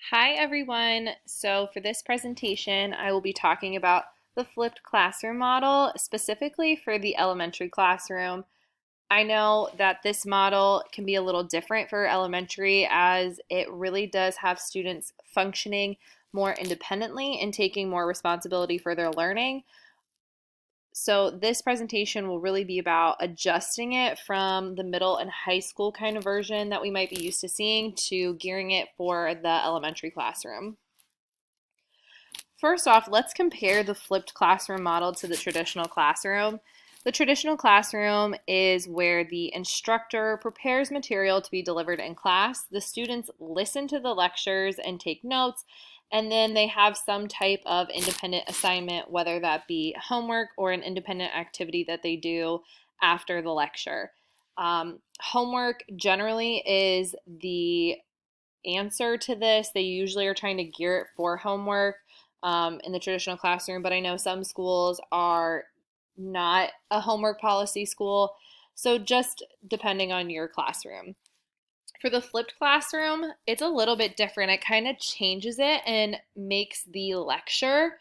Hi everyone. So for this presentation, I will be talking about the flipped classroom model, specifically for the elementary classroom. I know that this model can be a little different for elementary as it really does have students functioning more independently and taking more responsibility for their learning. So this presentation will really be about adjusting it from the middle and high school kind of version that we might be used to seeing to gearing it for the elementary classroom. First off, let's compare the flipped classroom model to the traditional classroom. The traditional classroom is where the instructor prepares material to be delivered in class. The students listen to the lectures and take notes, and then they have some type of independent assignment, whether that be homework or an independent activity that they do after the lecture. Homework generally is the answer to this. They usually are trying to gear it for homework in the traditional classroom, but I know some schools are not a homework policy school. So just depending on your classroom. For the flipped classroom, it's a little bit different. It kind of changes it and makes the lecture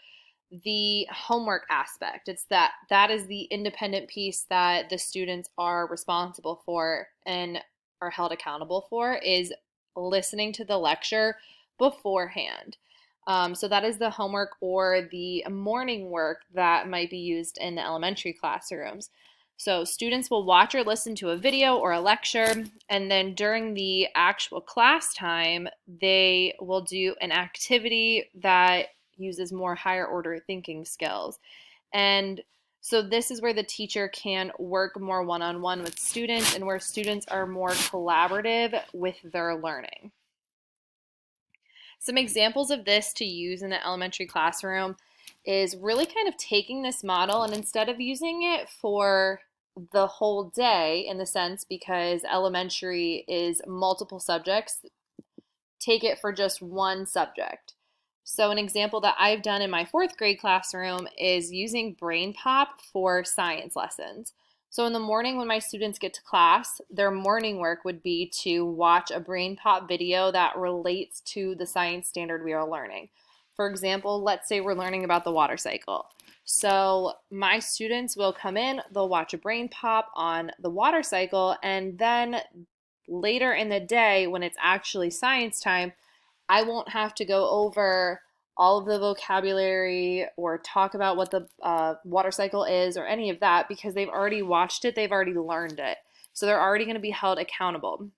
the homework aspect. It's that is the independent piece that the students are responsible for and are held accountable for is listening to the lecture beforehand. So that is the homework or the morning work that might be used in the elementary classrooms. So students will watch or listen to a video or a lecture, and then during the actual class time, they will do an activity that uses more higher order thinking skills. And so this is where the teacher can work more one-on-one with students and where students are more collaborative with their learning. Some examples of this to use in the elementary classroom is really kind of taking this model and instead of using it for the whole day in the sense because elementary is multiple subjects, take it for just one subject. So an example that I've done in my fourth grade classroom is using Brain Pop for science lessons. So in the morning when my students get to class, their morning work would be to watch a Brain Pop video that relates to the science standard we are learning. For example, let's say we're learning about the water cycle. So my students will come in, they'll watch a Brain Pop on the water cycle, and then later in the day when it's actually science time, I won't have to go over all of the vocabulary or talk about what the water cycle is or any of that because they've already watched it, they've already learned it. So they're already going to be held accountable.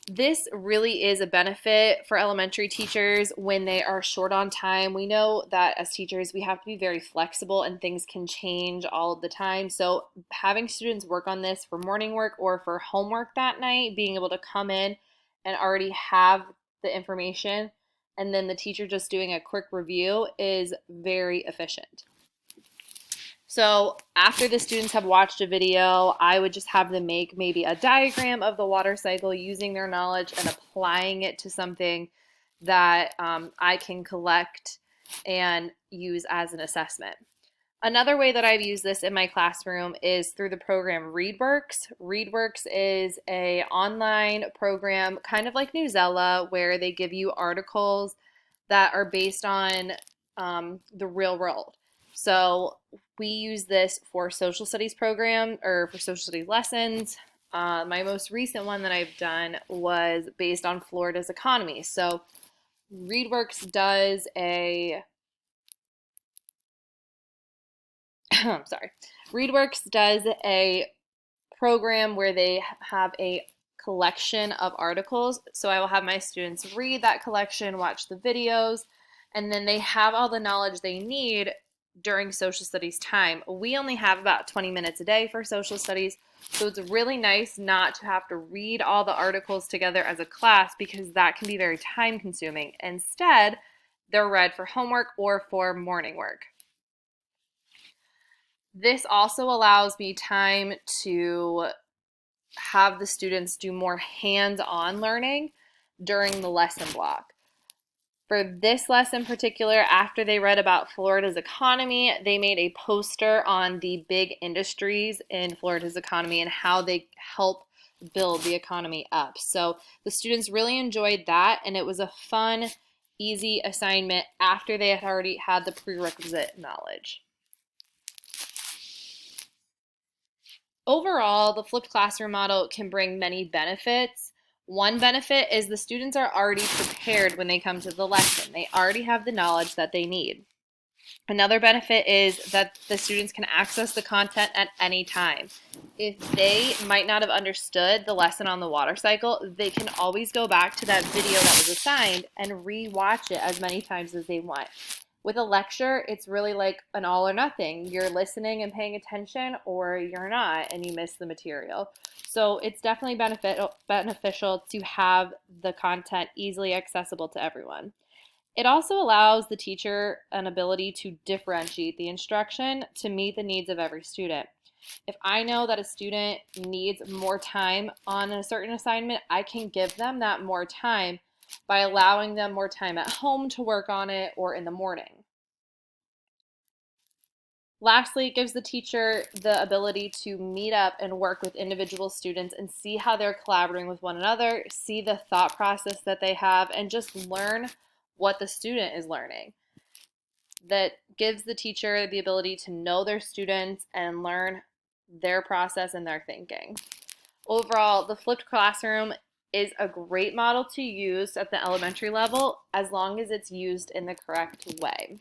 This really is a benefit for elementary teachers when they are short on time. We know that as teachers, we have to be very flexible and things can change all of the time. So having students work on this for morning work or for homework that night, being able to come in and already have the information and then the teacher just doing a quick review is very efficient. So after the students have watched a video, I would just have them make maybe a diagram of the water cycle using their knowledge and applying it to something that I can collect and use as an assessment. Another way that I've used this in my classroom is through the program ReadWorks. ReadWorks is an online program kind of like Newsela where they give you articles that are based on the real world. So we use this for social studies program or for social studies lessons. My most recent one that I've done was based on Florida's economy. So ReadWorks does a sorry. ReadWorks does a program where they have a collection of articles. So I will have my students read that collection, watch the videos, and then they have all the knowledge they need during social studies time. We only have about 20 minutes a day for social studies, so it's really nice not to have to read all the articles together as a class because that can be very time consuming. Instead, they're read for homework or for morning work. This also allows me time to have the students do more hands-on learning during the lesson block. For this lesson in particular, after they read about Florida's economy, they made a poster on the big industries in Florida's economy and how they help build the economy up. So the students really enjoyed that, and it was a fun, easy assignment after they had already had the prerequisite knowledge. Overall, the flipped classroom model can bring many benefits. One benefit is the students are already prepared when they come to the lesson. They already have the knowledge that they need. Another benefit is that the students can access the content at any time. If they might not have understood the lesson on the water cycle, they can always go back to that video that was assigned and re-watch it as many times as they want. With a lecture, it's really like an all or nothing. You're listening and paying attention, or you're not and you miss the material. So it's definitely beneficial to have the content easily accessible to everyone. It also allows the teacher an ability to differentiate the instruction to meet the needs of every student. If I know that a student needs more time on a certain assignment, I can give them that more time by allowing them more time at home to work on it or in the morning. Lastly, it gives the teacher the ability to meet up and work with individual students and see how they're collaborating with one another, see the thought process that they have, and just learn what the student is learning. That gives the teacher the ability to know their students and learn their process and their thinking. Overall, the flipped classroom is a great model to use at the elementary level as long as it's used in the correct way.